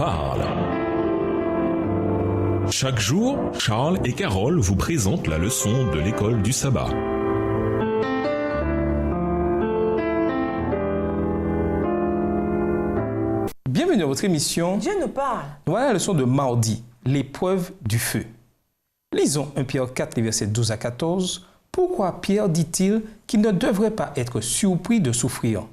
parle. Chaque jour, Charles et Carole vous présentent la leçon de l'école du sabbat. Bienvenue à votre émission. Dieu nous parle. Voilà la leçon de mardi, l'épreuve du feu. Lisons 1 Pierre 4, les versets 12 à 14. Pourquoi Pierre dit-il qu'il ne devrait pas être surpris de souffrir?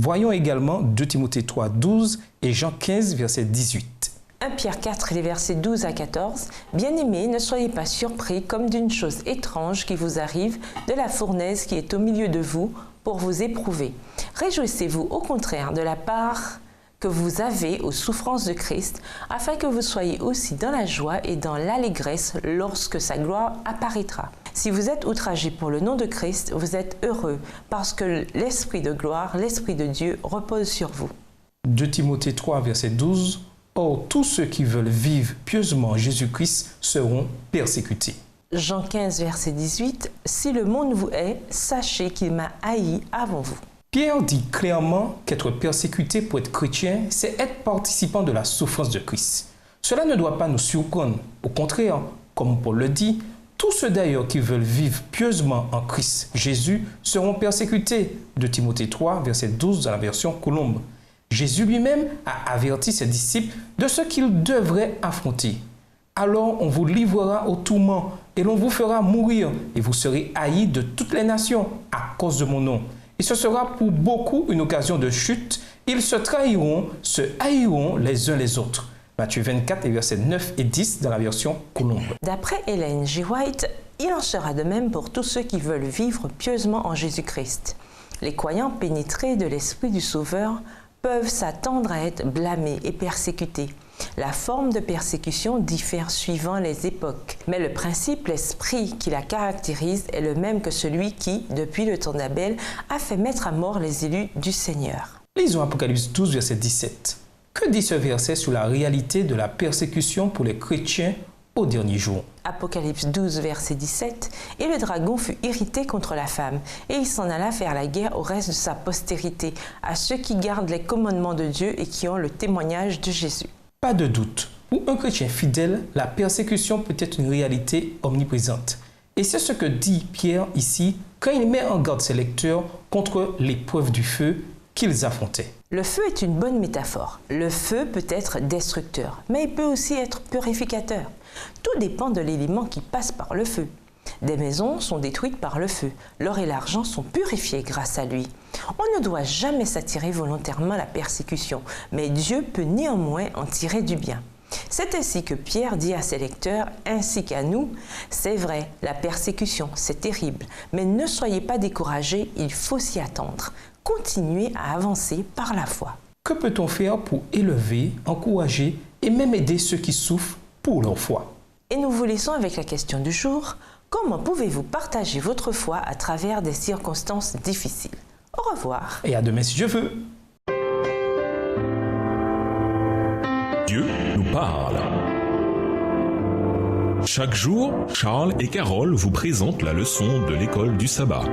Voyons également 2 Timothée 3, 12 et Jean 15, verset 18. 1 Pierre 4, les versets 12 à 14. Bien-aimés, ne soyez pas surpris comme d'une chose étrange qui vous arrive de la fournaise qui est au milieu de vous pour vous éprouver. Réjouissez-vous au contraire de la part que vous avez aux souffrances de Christ, afin que vous soyez aussi dans la joie et dans l'allégresse lorsque sa gloire apparaîtra. Si vous êtes outragés pour le nom de Christ, vous êtes heureux, parce que l'Esprit de gloire, l'Esprit de Dieu repose sur vous. 2 Timothée 3, verset 12. Or, tous ceux qui veulent vivre pieusement en Jésus-Christ seront persécutés. Jean 15, verset 18. Si le monde vous hait, sachez qu'il m'a haï avant vous. Pierre dit clairement qu'être persécuté pour être chrétien, c'est être participant de la souffrance de Christ. Cela ne doit pas nous surprendre. Au contraire, comme Paul le dit, tous ceux d'ailleurs qui veulent vivre pieusement en Christ Jésus seront persécutés. De Timothée 3, verset 12 dans la version Colombe. Jésus lui-même a averti ses disciples de ce qu'ils devraient affronter. Alors on vous livrera au tourment et l'on vous fera mourir et vous serez haïs de toutes les nations à cause de mon nom. Et ce sera pour beaucoup une occasion de chute. Ils se trahiront, se haïront les uns les autres. Matthieu 24, versets 9 et 10 dans la version Colombe. D'après Ellen G. White, il en sera de même pour tous ceux qui veulent vivre pieusement en Jésus-Christ. Les croyants pénétrés de l'Esprit du Sauveur peuvent s'attendre à être blâmés et persécutés. La forme de persécution diffère suivant les époques, mais le principe, l'esprit qui la caractérise est le même que celui qui, depuis le temps d'Abel, a fait mettre à mort les élus du Seigneur. Lisons Apocalypse 12, verset 17. Que dit ce verset sur la réalité de la persécution pour les chrétiens au dernier jour? Apocalypse 12, verset 17. Et le dragon fut irrité contre la femme, et il s'en alla faire la guerre au reste de sa postérité, à ceux qui gardent les commandements de Dieu et qui ont le témoignage de Jésus. Pas de doute, pour un chrétien fidèle, la persécution peut être une réalité omniprésente. Et c'est ce que dit Pierre ici quand il met en garde ses lecteurs contre l'épreuve du feu qu'ils affrontaient. Le feu est une bonne métaphore. Le feu peut être destructeur, mais il peut aussi être purificateur. Tout dépend de l'élément qui passe par le feu. Des maisons sont détruites par le feu. L'or et l'argent sont purifiés grâce à lui. On ne doit jamais s'attirer volontairement la persécution, mais Dieu peut néanmoins en tirer du bien. C'est ainsi que Pierre dit à ses lecteurs, ainsi qu'à nous, c'est vrai, la persécution, c'est terrible, mais ne soyez pas découragés, il faut s'y attendre. Continuez à avancer par la foi. Que peut-on faire pour élever, encourager et même aider ceux qui souffrent pour leur foi? Et nous vous laissons avec la question du jour. Comment pouvez-vous partager votre foi à travers des circonstances difficiles? Au revoir. Et à demain si Dieu veut. Dieu nous parle. Chaque jour, Charles et Carole vous présentent la leçon de l'école du sabbat.